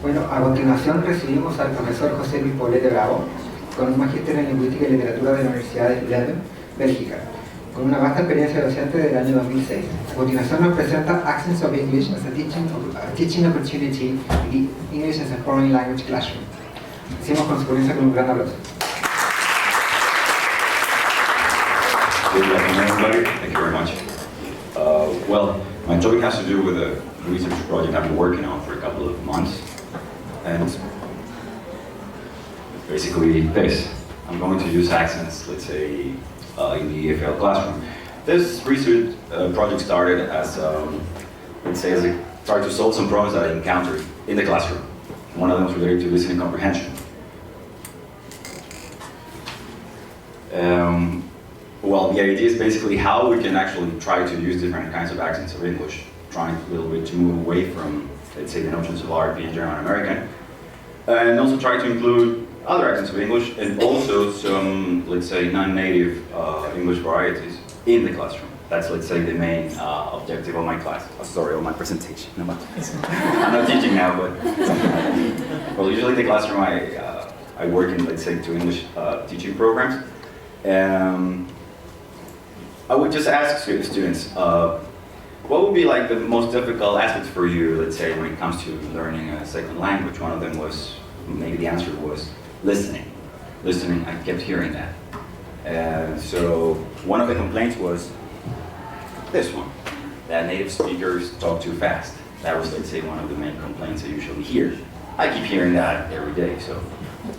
Bueno, a continuación recibimos al profesor José Poblete con un magíster en Lingüística y Literatura de la Universidad de Leuven, Bélgica, con una vasta experiencia docente del año 2006. A continuación nos presenta Accents of English as a teaching opportunity in the English as a Foreign Language Classroom. Hicimos con su experiencia con un gran aplauso. Good afternoon, everybody. Thank you very much. Well, my topic has to do with a research project I've been working on for a couple of months. And it's basically this. I'm going to use accents, let's say, in the EFL classroom. This research project started as, let's say, as I tried to solve some problems that I encountered in the classroom. One of them was related to listening comprehension. Well, the idea is basically how we can actually try to use different kinds of accents of English, trying a little bit to move away from, let's say, the notions of RP, German American, and also try to include other accents of English and also some, let's say, non-native English varieties in the classroom. That's, let's say, the main objective of my class. Sorry, of my presentation. No, I'm not teaching now, but well, usually in the classroom I work in, let's say, 2 English teaching programs. I would just ask students, what would be like the most difficult aspects for you, let's say, when it comes to learning a second language? One of them was, maybe the answer was listening. Listening, I kept hearing that. So one of the complaints was this one, that native speakers talk too fast. That was, let's say, one of the main complaints I usually hear. I keep hearing that every day, so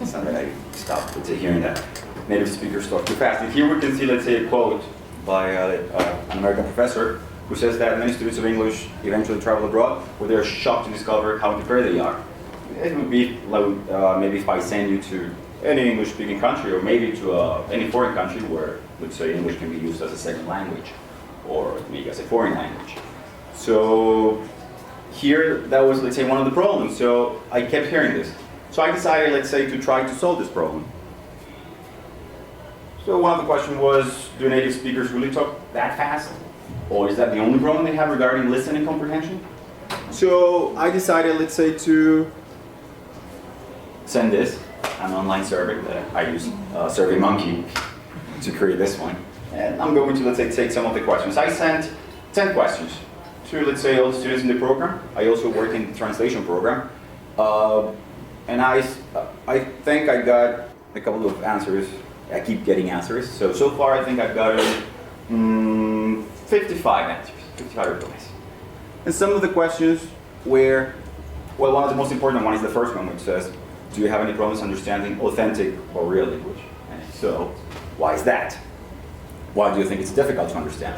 it's not that I stopped, let's say, hearing that. Native speakers talk too fast. And here we can see, let's say, a quote by an American professor who says that many students of English eventually travel abroad where they're shocked to discover how prepared they are. It would be like, maybe if I send you to any English-speaking country or maybe to any foreign country where, let's say, English can be used as a second language or maybe as a foreign language. So here, that was, let's say, one of the problems. So I kept hearing this. So I decided, let's say, to try to solve this problem. So one of the questions was, do native speakers really talk that fast? Or is that the only problem they have regarding listening comprehension? So I decided, let's say, to send this, an online survey that I use, SurveyMonkey, to create this one. And I'm going to, let's say, take some of the questions. I sent 10 questions to, let's say, all the students in the program. I also work in the translation program. And I think I got a couple of answers. I keep getting answers. So far I think I've got 55 answers, 55 replies. And some of the questions were, well, one of the most important one is the first one, which says, do you have any problems understanding authentic or real English? And if so, why is that? Why do you think it's difficult to understand?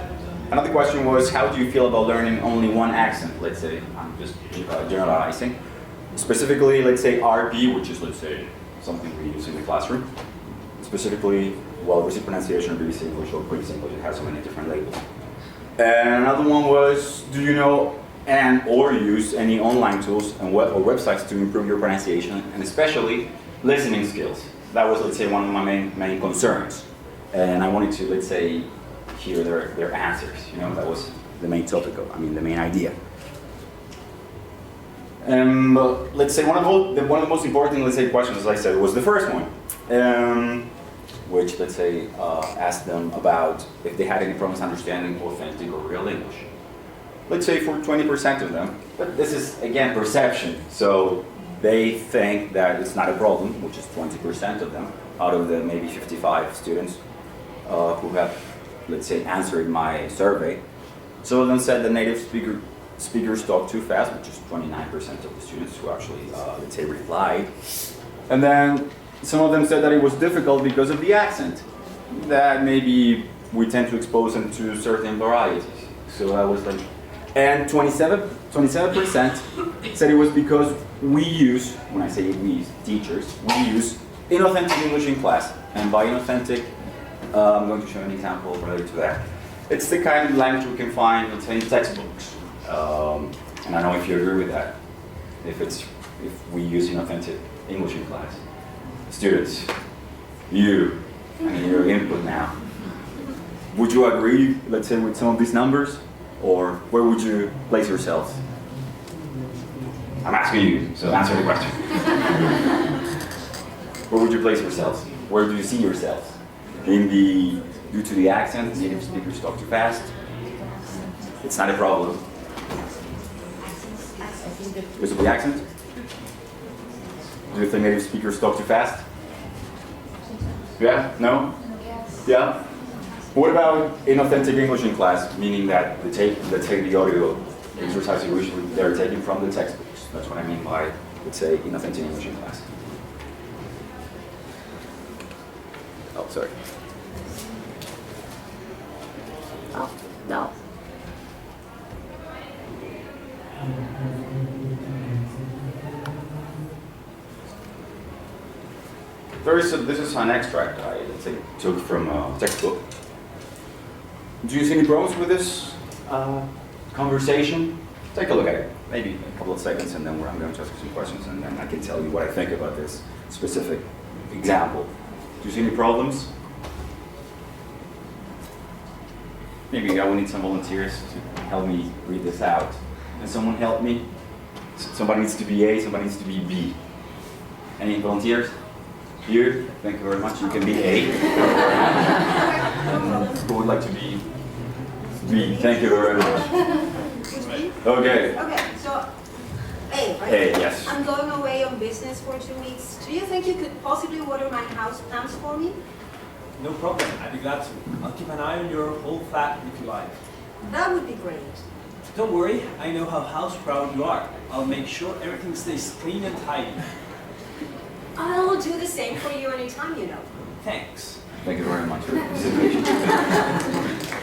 Another question was, how do you feel about learning only one accent? Let's say, I'm just generalizing. Specifically, let's say RP, which is, let's say, something we use in the classroom. Specifically, well, receipt pronunciation or BBC English or British English, it has so many different labels. And another one was, do you know or use any online tools and or websites to improve your pronunciation and especially listening skills? That was, let's say, one of my main concerns. And I wanted to, let's say, hear their answers. You know, that was the main topic the main idea. Let's say one of the most important, let's say, questions, as I said, was the first one. Which, let's say, asked them about if they had any problems understanding authentic or real English. Let's say for 20% of them, but this is, again, perception. So they think that it's not a problem, which is 20% of them, out of the maybe 55 students who have, let's say, answered my survey. Some of them said that native speakers talk too fast, which is 29% of the students who actually, let's say, replied. And then some of them said that it was difficult because of the accent, that maybe we tend to expose them to certain varieties. So I was like, and 27% said it was because we use, when I say we, teachers, we use inauthentic English in class. And by inauthentic, I'm going to show an example related to that. It's the kind of language we can find, let's say, in textbooks. And I don't know if you agree with that, if we use inauthentic English in class. Students, your input now. Would you agree, let's say, with some of these numbers? Or where would you place yourselves? I'm asking you, so answer the question. Where would you place yourselves? Where do you see yourselves? Due to the accent, native speakers talk too fast. It's not a problem. Because of the accent? Do you think native speakers talk too fast? Yeah? No? Yeah? What about inauthentic English in class, meaning that they take the audio exercise usually they're taking from the textbooks? That's what I mean by, let's say, inauthentic English in class. Oh, sorry. Oh, no. This is an extract I took from a textbook. Do you see any problems with this conversation? Take a look at it, maybe a couple of seconds, and then I'm going to ask you some questions, and then I can tell you what I think about this specific example. Do you see any problems? Maybe I will need some volunteers to help me read this out. Can someone help me? Somebody needs to be A, somebody needs to be B. Any volunteers? You? Thank you very much. You can be A. Who would like to be B? Thank you very much. Okay. Okay, so A, right? A, yes. I'm going away on business for 2 weeks. Do you think you could possibly water my house plants for me? No problem, I'd be glad to. I'll keep an eye on your whole flat if you like. That would be great. Don't worry, I know how house proud you are. I'll make sure everything stays clean and tidy. I'll do the same for you anytime, you know. Thanks. Thank you very much for your participation.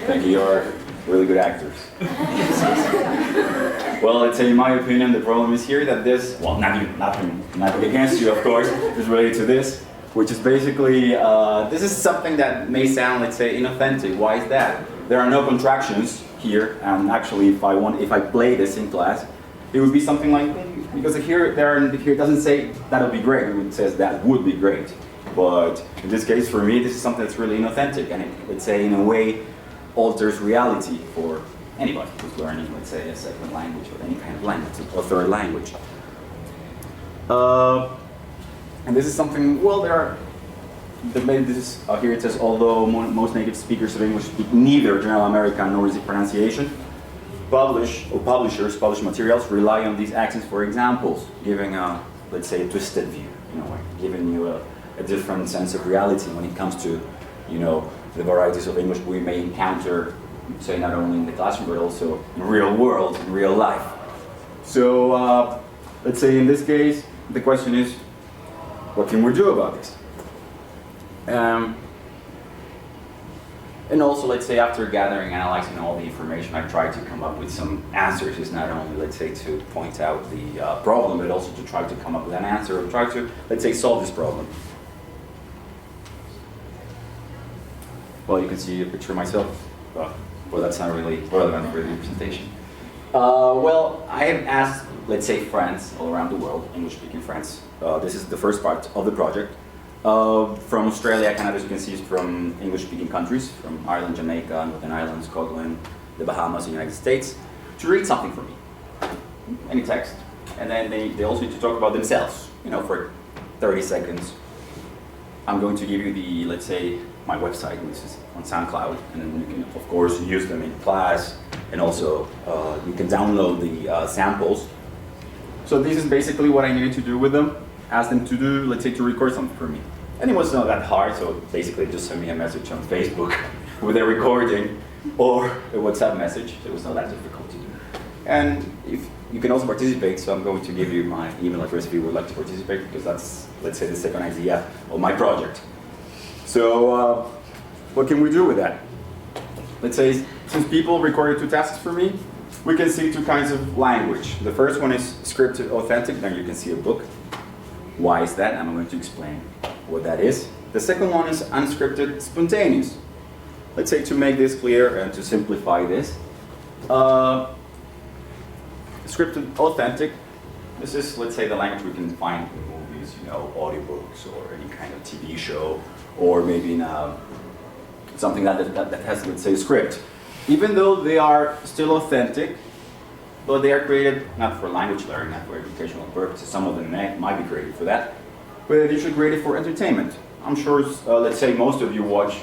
Thank you, you're really good actors. Well, let's say in my opinion, the problem is here that this, well, nothing against you, of course, is related to this, which is basically, this is something that may sound, let's say, inauthentic. Why is that? There are no contractions here, and actually, if I play this in class, it would be something like, because here it doesn't say that would be great, it says that would be great. But in this case, for me, this is something that's really inauthentic, and it, let's say, in a way, alters reality for anybody who's learning, let's say, a second language or any kind of language, or third language. And this is something, well, here it says, although most native speakers of English speak neither General American nor is it pronunciation, publishers publish materials rely on these accents for examples, giving a, let's say, a twisted view, giving you a different sense of reality when it comes to, the varieties of English we may encounter, say, not only in the classroom, but also in real world, in real life. So, let's say in this case, the question is, what can we do about this? And also, let's say, after gathering, analyzing all the information, I tried to come up with some answers. It's not only, let's say, to point out the problem, but also to try to come up with an answer, or try to, let's say, solve this problem. Well, you can see a picture of myself. Well, that's not really relevant for the presentation. Well, I have asked, let's say, friends all around the world, English-speaking friends. This is the first part of the project. From Australia, Canada, as you can see, is from English-speaking countries, from Ireland, Jamaica, Northern Ireland, Scotland, the Bahamas, and the United States, to read something for me, any text. And then they also need to talk about themselves, for 30 seconds. I'm going to give you the, let's say, my website, which is on SoundCloud, and then you can, of course, use them in class, and also you can download the samples. So this is basically what I needed to do with them. Ask them to do, let's say, to record something for me. And it was not that hard, so basically just send me a message on Facebook with a recording, or a WhatsApp message. It was not that difficult to do. And if you can also participate, so I'm going to give you my email address if you would like to participate, because that's, let's say, the second idea of my project. So, what can we do with that? Let's say, since people recorded 2 tasks for me, we can see 2 kinds of language. The first one is scripted authentic, then you can see a book. Why is that? I'm going to explain what that is. The second one is unscripted spontaneous. Let's say, to make this clear and to simplify this, scripted authentic, this is, let's say, the language we can find in movies, audiobooks, or any kind of TV show, or maybe in something that has, let's say, a script. Even though they are still authentic, but they are created not for language learning, not for educational purposes. Some of them might be created for that, but they're usually created for entertainment. I'm sure, let's say most of you watch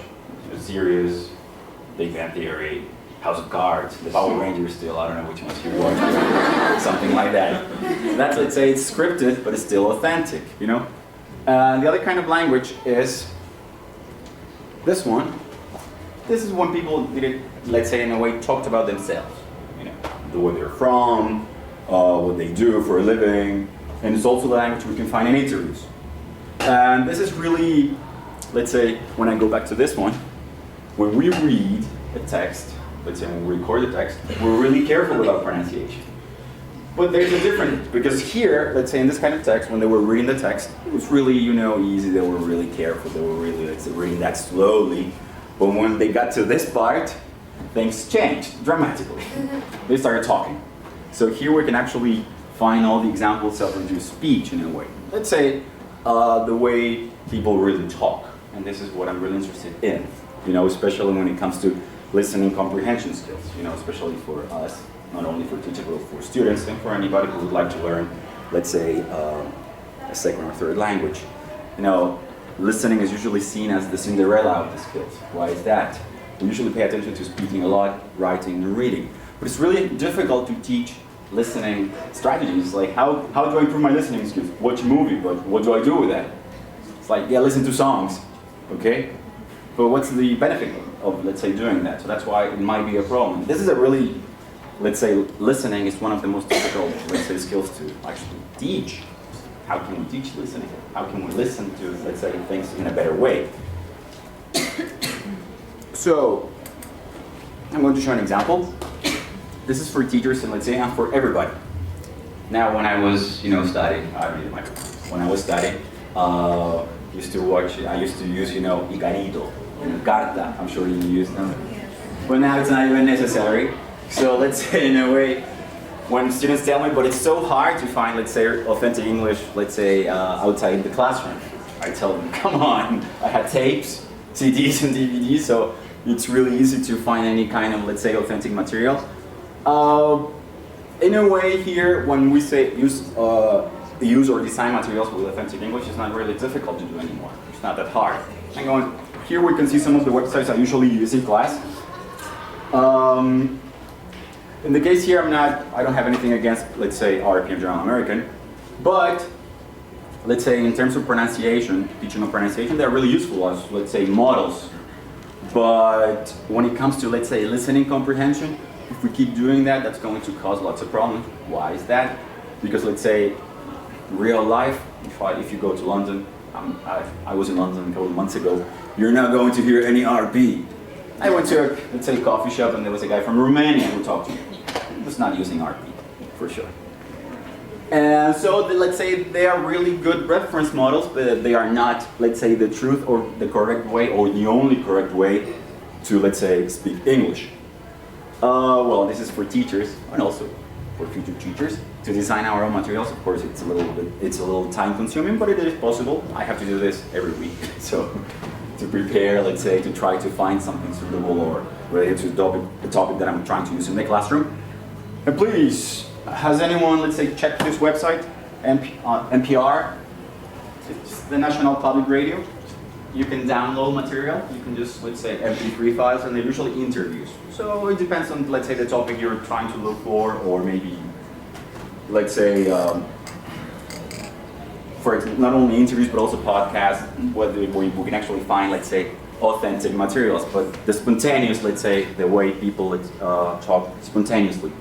a series, Big Bang Theory, House of Cards, the Power Rangers still, I don't know which ones you watch, something like that. That's, let's say, it's scripted, but it's still authentic, you know? The other kind of language is this one. This is when people did it, let's say, in a way, talked about themselves, you know, where they're from, what they do for a living, and it's also the language we can find in interviews. And this is really, let's say, when I go back to this one, when we read a text, let's say when we record the text, we're really careful about pronunciation. But there's a difference, because here, let's say in this kind of text, when they were reading the text, it was really, you know, easy, they were really careful, they were really, let's say, reading that slowly. But when they got to this part, things changed dramatically. They started talking. So here we can actually find all the examples of reduced speech in a way. Let's say the way people really talk. And this is what I'm really interested in, you know, especially when it comes to listening comprehension skills, you know, especially for us, not only for teachers, but for students and for anybody who would like to learn, let's say, a second or third language. You know, listening is usually seen as the Cinderella of the skills. Why is that? We usually pay attention to speaking a lot, writing and reading. But it's really difficult to teach listening strategies. Like, how do I improve my listening skills? Watch a movie, but what do I do with that? It's like, yeah, listen to songs, okay? But what's the benefit of, let's say, doing that? So that's why it might be a problem. This is a really, let's say, listening is one of the most difficult, let's say, skills to actually teach. How can we teach listening? How can we listen to, let's say, things in a better way? So, I'm going to show an example. This is for teachers and, let's say, and for everybody. Now, when I was, you know, studying, when I was studying, I used to use, you know, Igarito, Carta. I'm sure you use them. But now it's not even necessary. So let's say, in a way, when students tell me, but it's so hard to find, let's say, authentic English, let's say, outside the classroom. I tell them, come on, I had tapes, CDs and DVDs, so it's really easy to find any kind of, let's say, authentic material. In a way here, when we say use or design materials with authentic English, it's not really difficult to do anymore. It's not that hard. Here we can see some of the websites I usually use in class. In the case here, I don't have anything against, let's say, RPM General American, but let's say in terms of pronunciation, teaching of pronunciation, they're really useful as, let's say, models. But when it comes to, let's say, listening comprehension, if we keep doing that, that's going to cause lots of problems. Why is that? Because, let's say, real life, if you go to London, I was in London a couple of months ago, you're not going to hear any RP. I went to, let's say, a coffee shop, and there was a guy from Romania who talked to me. He was not using RP, for sure. And so, let's say, they are really good reference models, but they are not, let's say, the truth or the correct way or the only correct way to, let's say, speak English. Well, this is for teachers and also for future teachers to design our own materials. Of course, it's a little time consuming, but it is possible. I have to do this every week, so to prepare, let's say, to try to find something suitable or related to the topic that I'm trying to use in the classroom. And please, has anyone, let's say, checked this website, NPR? It's the National Public Radio. You can download material. You can just, let's say, MP3 files, and they're usually interviews. So it depends on, let's say, the topic you're trying to look for, or maybe, let's say, for not only interviews, but also podcasts, where we can actually find, let's say, authentic materials, but the spontaneous, let's say, the way people talk spontaneously.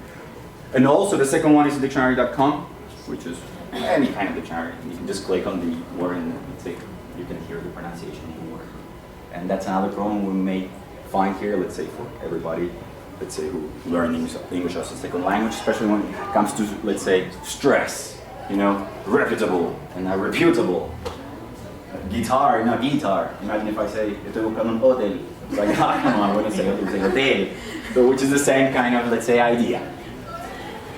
And also, the second one is dictionary.com, which is any kind of dictionary. You can just click on the word and, let's say, you can hear the pronunciation of the word. And that's another problem we may find here, let's say, for everybody, let's say, who learn English as a second language, especially when it comes to, let's say, stress, you know, reputable and not reputable. Guitar, not guitar. Imagine if I say, estoy buscando un hotel. It's like, come on, I wouldn't say hotel. So, which is the same kind of, let's say, idea.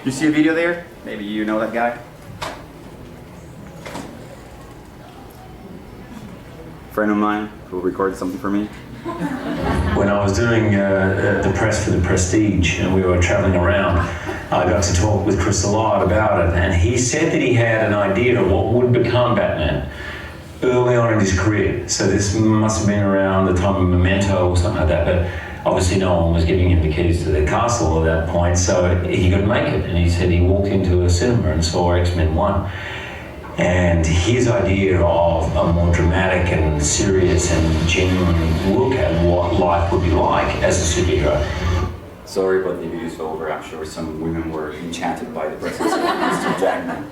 You see a video there? Maybe you know that guy. Friend of mine who recorded something for me. When I was doing the press for the Prestige and we were traveling around, I got to talk with Chris a lot about it, and he said that he had an idea of what would become Batman early on in his career. So this must have been around the time of Memento or something like that, but obviously no one was giving him the keys to the castle at that point, so he could make it. And he said he walked into a cinema and saw X-Men 1. And his idea of a more dramatic and serious and genuine look at what life would be like as a superhero. Sorry, but the video is over. I'm sure some women were enchanted by the presence of Mr. Jackman.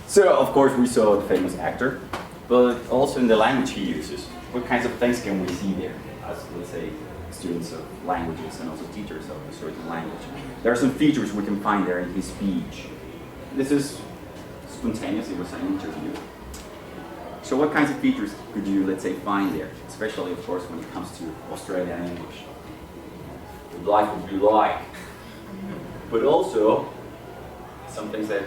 So, of course, we saw the famous actor, but also in the language he uses. What kinds of things can we see there as, let's say, students of languages and also teachers of a certain language? There are some features we can find there in his speech. This is spontaneous, it was an interview. So what kinds of features could you, let's say, find there? Especially, of course, when it comes to Australian English. What life would be like. But also, some things that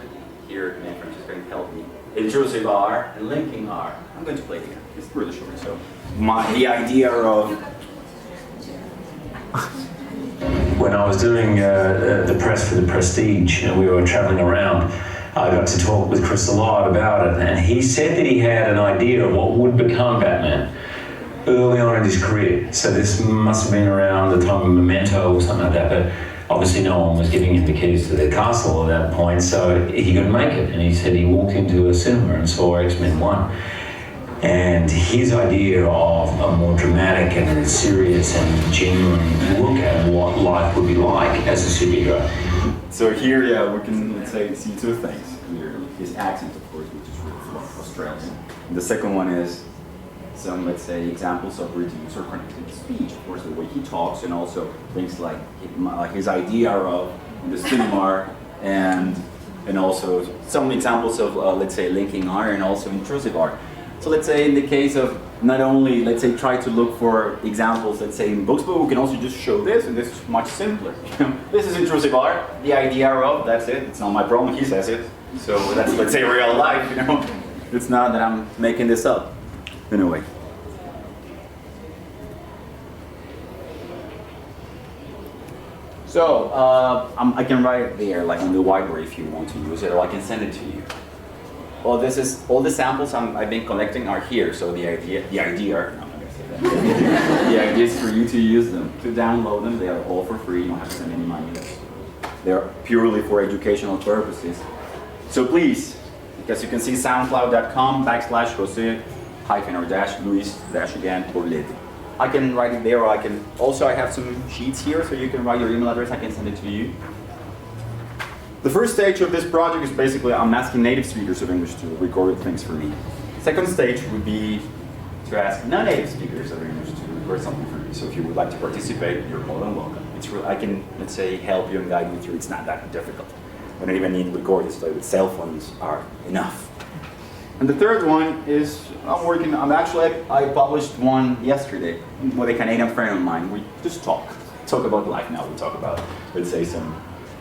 here in French is going to help me. Intrusive R and linking R. I'm going to play it here. It's really short, so. The idea of... When I was doing the press for the Prestige and we were traveling around, I got to talk with Chris a lot about it, and he said that he had an idea of what would become Batman early on in his career. So this must have been around the time of Memento or something like that, but obviously no one was giving him the keys to the castle at that point, so he could make it. And he said he walked into a cinema and saw X-Men 1. And his idea of a more dramatic and serious and genuine look at what life would be like as a superhero. So here, yeah, we can, let's say, see two things. Here, his accent, of course, which is really Australian. And the second one is some, let's say, examples of reduced or connected speech. Of course, the way he talks, and also things like his idea of the cinema, and also some examples of, let's say, linking R and also intrusive R. So let's say in the case of not only, let's say, try to look for examples, let's say, in books, but we can also just show this, and this is much simpler. This is intrusive R, the idea of, that's it, it's not my problem, he says it. So that's, let's say, real life, you know. It's not that I'm making this up, in a way. So, I can write it there, like on the whiteboard if you want to use it, or I can send it to you. Well, this is, all the samples I've been collecting are here, so the idea, no, I'm not going to say that. The idea is for you to use them, to download them. They are all for free, you don't have to send any money. They're purely for educational purposes. So please, because you can see soundcloud.com/José Luis Poblete. I can write it there, or I can, also I have some sheets here, so you can write your email address, I can send it to you. The first stage of this project is basically I'm asking native speakers of English to record things for me. Second stage would be to ask non-native speakers of English to record something for me. So if you would like to participate, you're more than welcome. It's real, I can, let's say, help you and guide you through. It's not that difficult. I don't even need to record this, with cell phones are enough. And the third one is I published one yesterday with a Canadian friend of mine. We just talk about life now. We talk about, let's say, some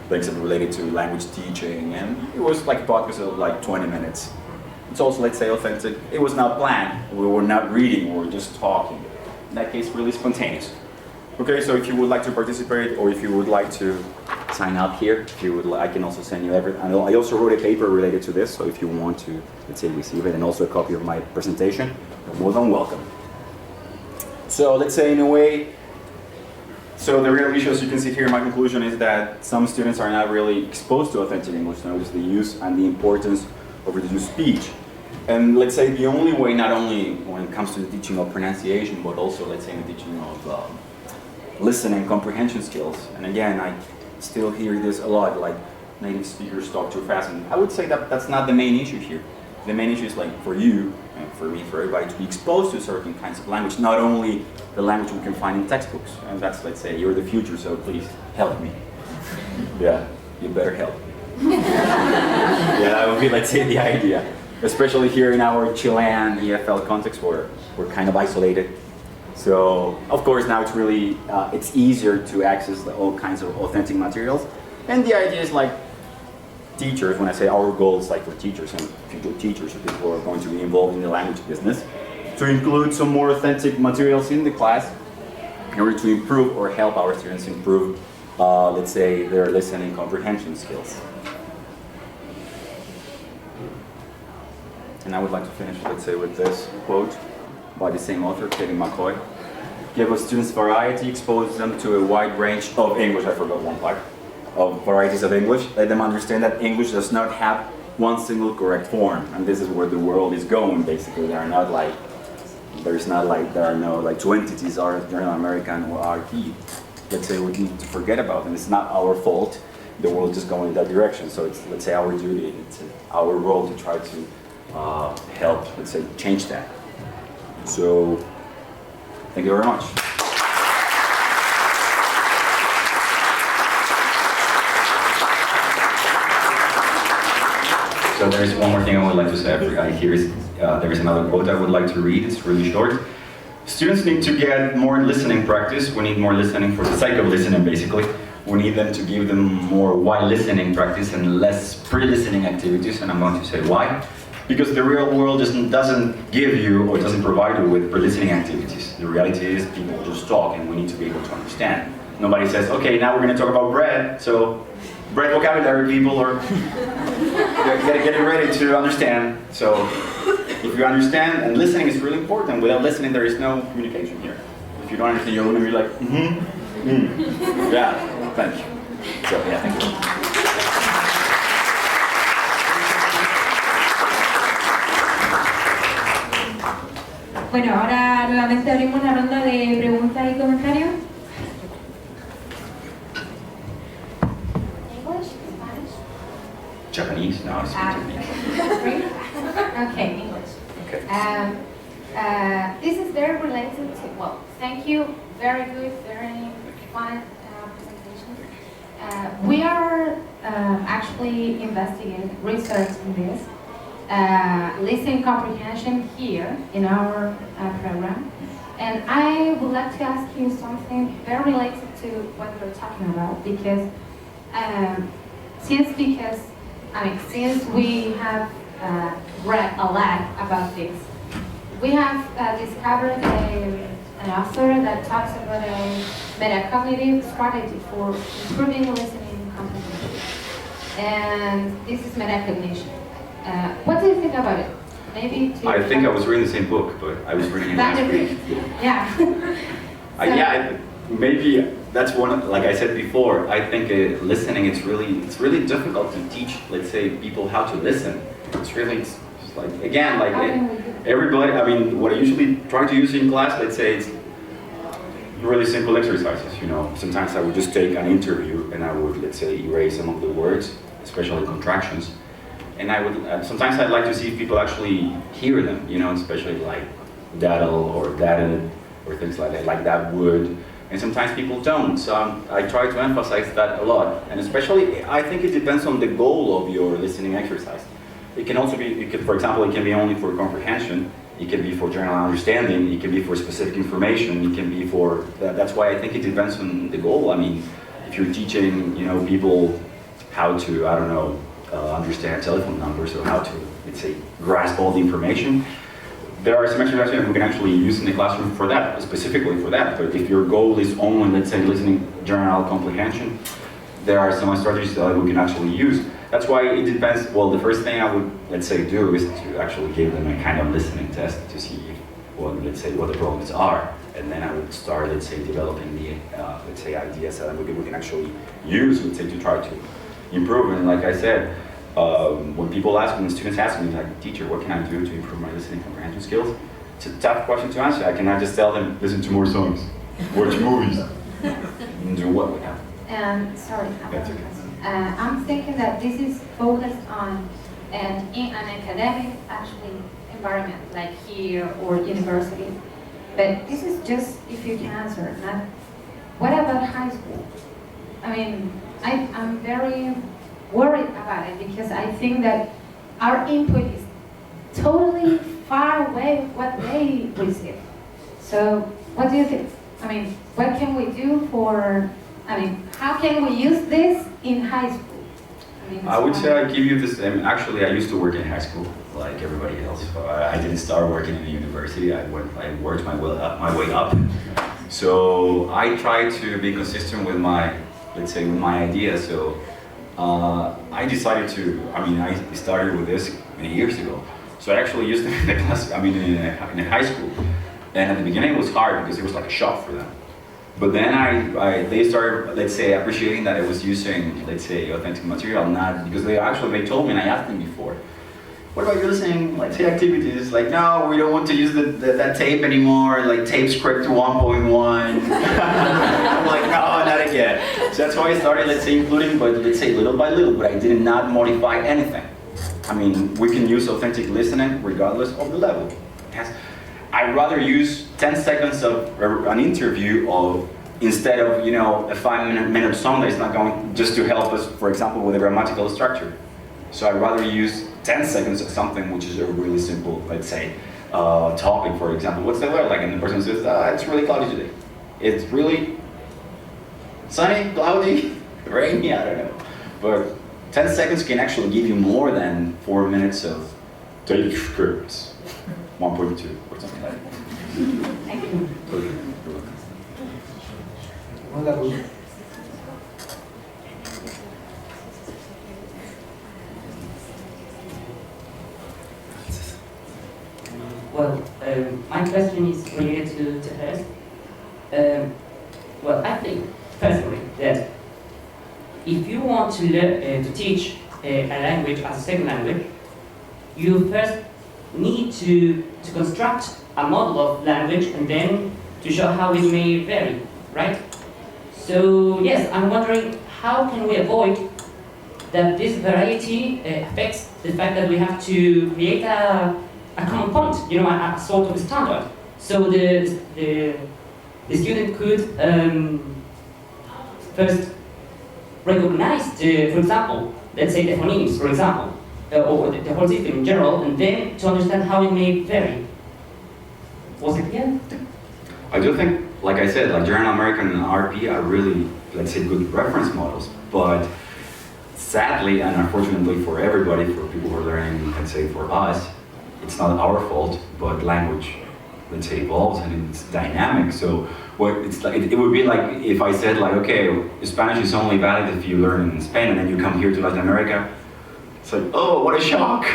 things that are related to language teaching, and it was like a podcast of like 20 minutes. It's also, let's say, authentic. It was not planned. We were not reading, we were just talking. In that case, really spontaneous. Okay, so if you would like to participate, or if you would like to sign up here, if you would, I can also send you everything. I also wrote a paper related to this, so if you want to, let's say, receive it, and also a copy of my presentation, you're more than welcome. So let's say, in a way, so the real issue, as you can see here, my conclusion is that some students are not really exposed to authentic English, notice the use and the importance of reduced speech. And let's say the only way, not only when it comes to the teaching of pronunciation, but also, let's say, in the teaching of listening comprehension skills. And again, I still hear this a lot, like native speakers talk too fast, and I would say that that's not the main issue here. The main issue is, like, for you, and for me, for everybody, to be exposed to certain kinds of language, not only the language we can find in textbooks. And that's, let's say, you're the future, so please help me. Yeah, you better help. Yeah, that would be, let's say, the idea. Especially here in our Chilean EFL context, where we're kind of isolated. So, of course, now it's really, it's easier to access all kinds of authentic materials. And the idea is, like, teachers, when I say our goal is, like, for teachers and future teachers or people who are going to be involved in the language business, to include some more authentic materials in the class in order to improve or help our students improve let's say, their listening comprehension skills. And I would like to finish, let's say, with this quote by the same author, Katie McCoy. Give us students variety, expose them to a wide range of English, I forgot one part, of varieties of English. Let them understand that English does not have one single correct form. And this is where the world is going, basically. There are no two entities, our General American or RT. Let's say we need to forget about them. It's not our fault. The world is just going in that direction. So it's, let's say, our duty, it's our role to try to help, let's say, change that. So, thank you very much. So there's one more thing I would like to say. There is another quote I would like to read. It's really short. Students need to get more listening practice. We need more listening for the sake of listening, basically. We need them to give them more while listening practice and less pre-listening activities, and I'm going to say why. Because the real world doesn't give you or doesn't provide you with pre-listening activities. The reality is people just talk and we need to be able to understand. Nobody says, okay, now we're going to talk about bread, so bread vocabulary people, or get ready to understand. So if you understand, and listening is really important. Without listening, there is no communication here. If you don't understand, you're going to be like, yeah, thank you. So yeah, thank you. Bueno, ahora nuevamente abrimos la ronda de preguntas y comentarios. English, Spanish. Japanese? No, I speak Japanese. Okay, English. Okay. This is very related to, well, thank you, very good, very fun presentation. We are actually investigating, researching this. Listening comprehension here in our program, and I would like to ask you something very related to what we're talking about, because since we have read a lot about this, we have discovered an author that talks about a metacognitive strategy for improving listening comprehension, and this is metacognition. What do you think about it? Maybe I think I was reading the same book, but I was reading it last week. Yeah. Maybe that's one of, like I said before, I think listening, it's really difficult to teach, let's say, people how to listen. It's like, again, like everybody, I mean, what I usually try to use in class, let's say, it's really simple exercises, you know. Sometimes I would just take an interview and I would, let's say, erase some of the words, especially contractions. And I would, sometimes I'd like to see if people actually hear them, you know, especially like daddle or dadded or things like that, like that would. And sometimes people don't, so I try to emphasize that a lot. And especially, I think it depends on the goal of your listening exercise. It can also be, for example, it can be only for comprehension, it can be for general understanding, it can be for specific information, it can be for, that's why I think it depends on the goal. I mean, if you're teaching, you know, people how to, I don't know, understand telephone numbers or how to, let's say, grasp all the information, there are some exercises we can actually use in the classroom for that, specifically for that. But if your goal is only, let's say, listening general comprehension, there are some strategies that we can actually use. That's why it depends. Well, the first thing I would, let's say, do is to actually give them a kind of listening test to see what, let's say, what the problems are. And then I would start, let's say, developing the, let's say, ideas that we can actually use, let's say, to try to improve. And like I said, when people ask me, when students ask me, like, teacher, what can I do to improve my listening comprehension skills? It's a tough question to answer. I cannot just tell them, listen to more songs, watch movies, and do what we have. Sorry, That's okay. I'm thinking that this is focused on an academic, actually, environment, like here or university. But this is just if you can answer. Not, what about high school? I mean, I'm very worried about it because I think that our input is totally far away with what they receive. So, what do you think? I mean, what can we do for? I mean, how can we use this in high school? I would say I give you this. Actually, I used to work in high school, like everybody else. I didn't start working in a university. I worked my way up. So I try to be consistent with my let's say, with my idea. So I decided to, I started with this many years ago. So I actually used it in the class, in high school. And at the beginning it was hard because it was like a shock for them. But then they started, let's say, appreciating that I was using, let's say, authentic material, not because they told me, and I asked them before, what about using, let's say, activities? Like, no, we don't want to use that tape anymore, like tape script 1.1. I'm like, no, not again. So that's why I started, let's say, including, but let's say little by little, but I did not modify anything. We can use authentic listening regardless of the level. I'd rather use 10 seconds of an interview instead of, a 5-minute song that's not going just to help us, for example, with a grammatical structure. So I'd rather use 10 seconds of something which is a really simple, let's say, topic, for example. What's the weather like? And the person says, it's really cloudy today. It's really sunny, cloudy, rainy, I don't know. But 10 seconds can actually give you more than 4 minutes of tape scripts, 1.2 or something like that. Thank you. Hola, Well, my question is related to hers. Well, I think personally that if you want to learn to teach a language as a second language, you first need to construct a model of language and then to show how it may vary, right? So yes, I'm wondering how can we avoid that this variety affects the fact that we have to create a common point, a sort of standard. So the student could first recognize, for example, let's say the phonemes, for example, or the whole system in general, and then to understand how it may vary. Was it clear? I do think, like I said, like German American and RP are really, let's say, good reference models, but sadly and unfortunately for everybody, for people who are learning, let's say for us, it's not our fault, but language, let's say, evolves and it's dynamic. So what it's like, it would be like if I said, like, okay, Spanish is only valid if you learn in Spain and then you come here to Latin America. It's like, oh, what a shock.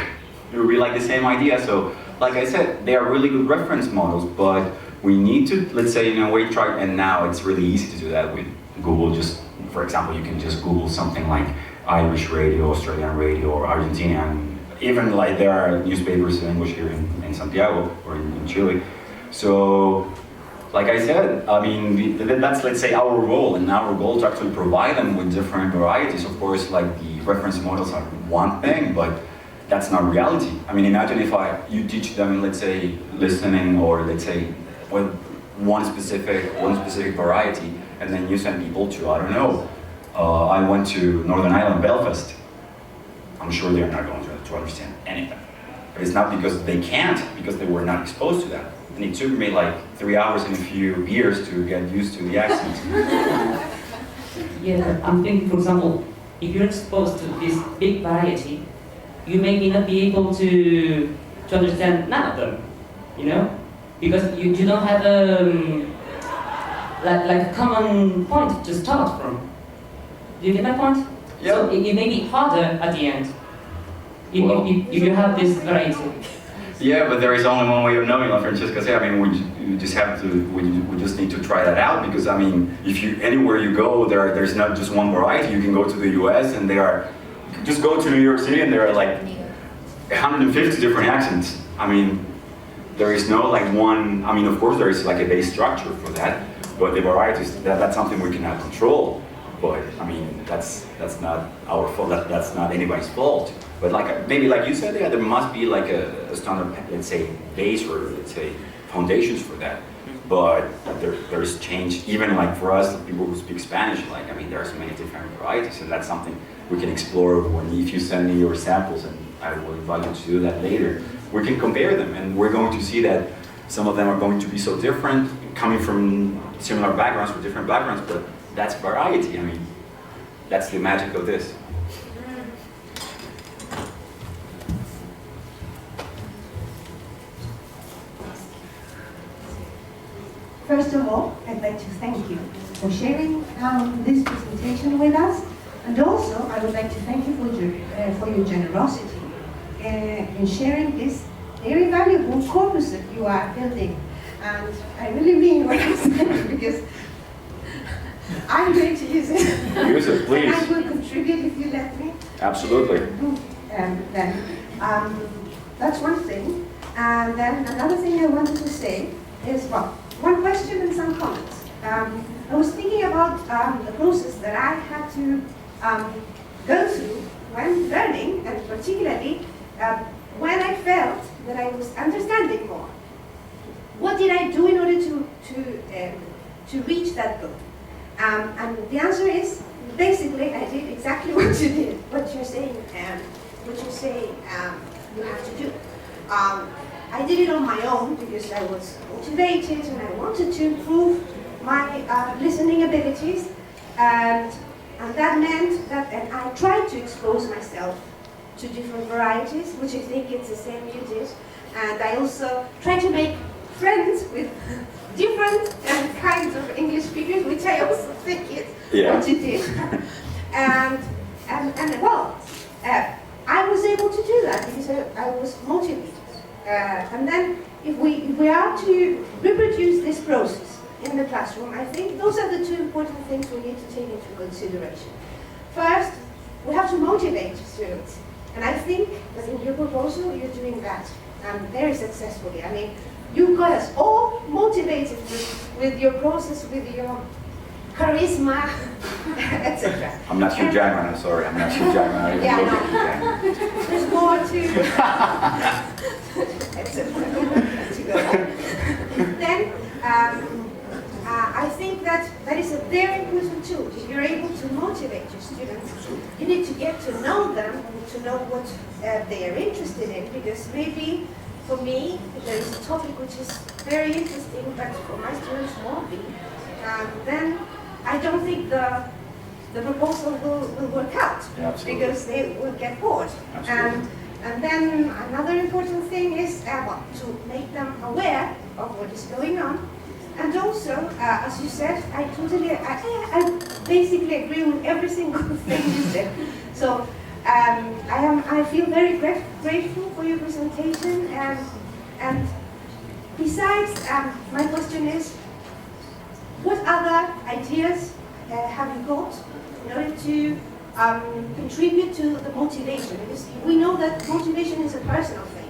It would be like the same idea. So, like I said, they are really good reference models, but we need to, let's say, in a way, try, and now it's really easy to do that with Google. Just, for example, you can just Google something like Irish radio, Australian radio, or Argentinian. Even like there are newspapers in English here in Santiago or in Chile. So, like I said, that's, let's say, our role, and our goal to actually provide them with different varieties. Of course, like the reference models are one thing, but that's not reality. Imagine if you teach them, let's say, listening, or let's say, with one specific variety, and then you send people to, I don't know, I went to Northern Ireland, Belfast. I'm sure they're not going to understand anything. But it's not because they can't, because they were not exposed to that. And it took me like 3 hours and a few years to get used to the accent. Yeah, I'm thinking, for example, if you're exposed to this big variety, you may not be able to understand none of them, because you don't have like a common point to start from. Do you get my point? Yeah. So it may be harder at the end if you have this variety. Yeah, but there is only one way of knowing, like Francesca said. We just need to try that out, because if anywhere you go, there's not just one variety. You can go to the US and just go to New York City and there are like 150 different accents. There is no like one, of course there is like a base structure for that, but the varieties, that's something we cannot control. But that's not our fault, that's not anybody's fault. But maybe like you said, there must be like a standard, let's say, base, or let's say foundations for that. But there's change, even like for us, the people who speak Spanish, there are so many different varieties, and that's something we can explore if you send me your samples, and I will invite you to do that later. We can compare them, and we're going to see that some of them are going to be so different, coming from similar backgrounds or different backgrounds, but that's variety. That's the magic of this. First of all, I'd like to thank you for sharing this presentation with us. And also, I would like to thank you for your generosity in sharing this very valuable corpus that you are building. And I really mean what I'm saying, because I'm going to use it. Use it, please. And I will contribute if you let me. Absolutely. That's one thing. And then another thing I wanted to say is, well, one question and some comments. I was thinking about the process that I had to go through when learning, and particularly when I felt that I was understanding more. What did I do in order to reach that goal? And the answer is, basically, I did exactly what you did, what you're saying you have to do. I did it on my own because I was motivated and I wanted to improve my listening abilities, and that meant that I tried to expose myself to different varieties, which I think it's the same you did, and I also tried to make friends with different kinds of English speakers, which I also think is what you did. and well, I was able to do that because I was motivated. And then if we are to reproduce this process in the classroom, I think those are the two important things we need to take into consideration. First, we have to motivate students. And I think that in your proposal, you're doing that very successfully. I mean, you got us all motivated with your process, with your charisma, etc. I'm not Hugh Jackman, I'm sorry. I'm not Hugh Jackman. Yeah, no. There's more to etc. Then, I think that is a very important tool. If you're able to motivate your students, you need to get to know them, to know what they are interested in, because maybe for me, there is a topic which is very interesting, but for my students won't be. Then I don't think the proposal will work out, because they will get bored. And then another important thing is to make them aware of what is going on. And also, as you said, I basically agree with every single thing you said. So I feel very grateful for your presentation. And besides, my question is, what other ideas have you got in order to contribute to the motivation? Because we know that motivation is a personal thing.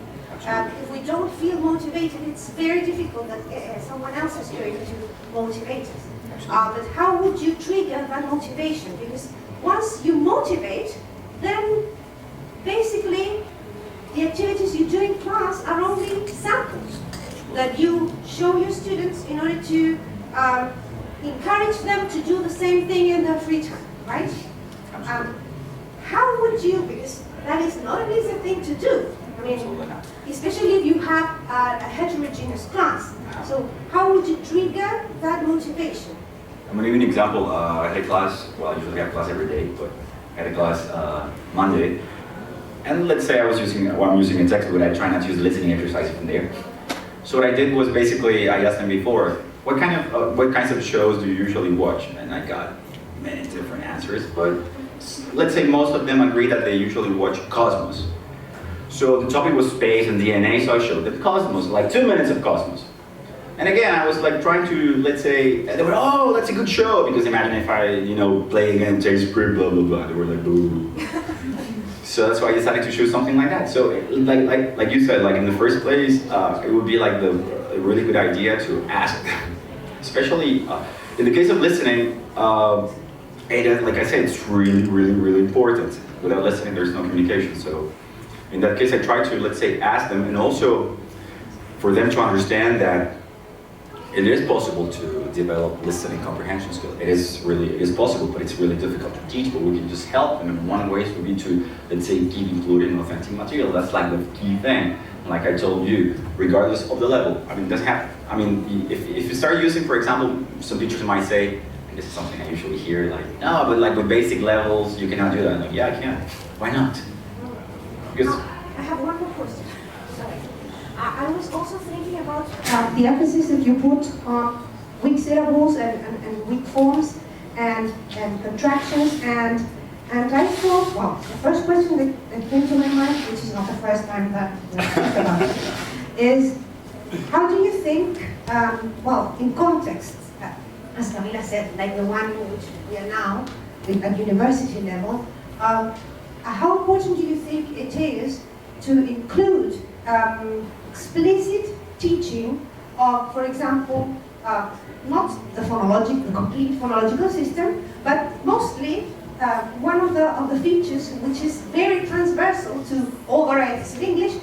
If we don't feel motivated, it's very difficult that someone else is going to motivate us. But how would you trigger that motivation? Because once you motivate, then basically the activities you do in class are only samples that you show your students in order to encourage them to do the same thing in their free time, right? How would you, because that is not an easy thing to do. I mean, especially if you have a heterogeneous class. So how would you trigger that motivation? I'm going to give you an example. I had a class, well, I usually have class every day, but I had a class Monday. And let's say I'm using a textbook, I try not to use listening exercises from there. So what I did was basically, I asked them before, what kinds of shows do you usually watch? And I got many different answers, but let's say most of them agree that they usually watch Cosmos. So the topic was space and DNA, so I showed them Cosmos, like 2 minutes of Cosmos. And again, I was like trying to, let's say, they were, oh, that's a good show, because imagine if I, play again, take script, blah, blah, blah. They were like, boo. So that's why I decided to show something like that. So like you said, like in the first place, it would be like a really good idea to ask them, especially in the case of listening, like I said, it's really, really, really important. Without listening, there's no communication. So in that case, I try to, let's say, ask them, and also for them to understand that it is possible to develop listening comprehension skills. It is possible, but it's really difficult to teach, but we can just help them. And one way would be to, let's say, keep including authentic material. That's like the key thing. Like I told you, regardless of the level. I mean, if you start using, for example, some teachers might say, and this is something I usually hear, like, no, but like with basic levels, you cannot do that. I'm like, yeah, I can. Why not? Because I have one more question. Sorry. I was also thinking about the emphasis that you put on weak syllables and weak forms and contractions and I thought, well, the first question that came to my mind, which is not the first time that I think about it, is how do you think, well, in context, as Camila said, like the one in which we are now, at university level, how important do you think it is to include explicit teaching of, for example, not the complete phonological system, but mostly one of the features which is very transversal to all varieties of English,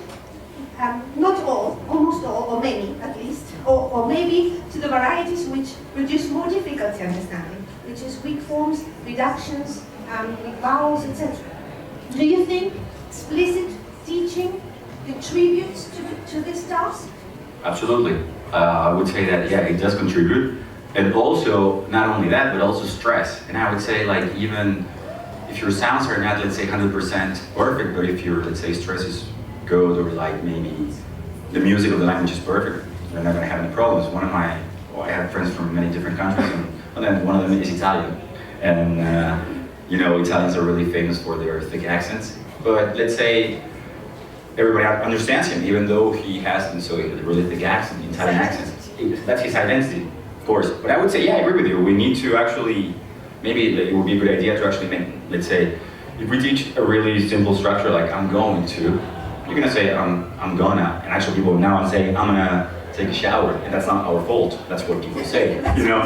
not all, almost all, or many at least, or maybe to the varieties which produce more difficulty understanding, which is weak forms, reductions, weak vowels, etc. Do you think explicit teaching contributes to this task? Absolutely. I would say that, yeah, it does contribute. And also, not only that, but also stress. And I would say, like, even if your sounds are not, let's say, 100% perfect, but if your, let's say, stress is good, or like maybe the music of the language is perfect, you're not going to have any problems. I have friends from many different countries, and then one of them is Italian. And, you know, Italians are really famous for their thick accents. But let's say everybody understands him, even though he has a really thick accent, Italian accent. That's his identity, of course. But I would say, yeah, I agree with you. We need to actually, maybe it would be a good idea to actually make, let's say, if we teach a really simple structure like I'm going to, you're gonna say I'm gonna, and actually people now I'm saying I'm gonna take a shower, and that's not our fault. That's what people say, you know?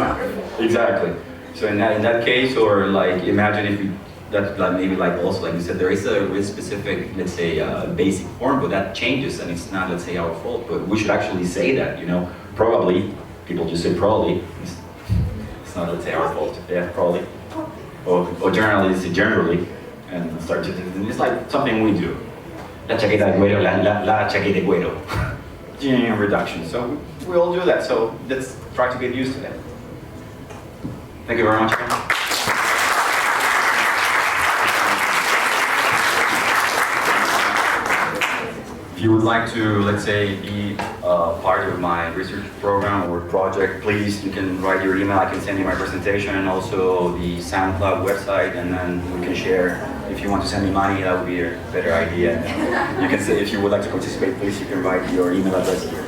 Exactly. So in that case, or like imagine if we, that like maybe like also like you said, there is a really specific, let's say, basic form, but that changes, and it's not, let's say, our fault. But we should actually say that, you know? Probably, people just say probably. It's not, let's say, our fault. Yeah, probably. Or generally, it's generally, and start to. It's like something we do. La chaqueta de cuero, la chaqueta de cuero. Reduction. So we all do that. So let's try to get used to that. Thank you very much. If you would like to, let's say, be part of my research program or project, please, you can write your email. I can send you my presentation and also the SoundCloud website, and then we can share. If you want to send me money, that would be a better idea. You can say, if you would like to participate, please, you can write your email address here.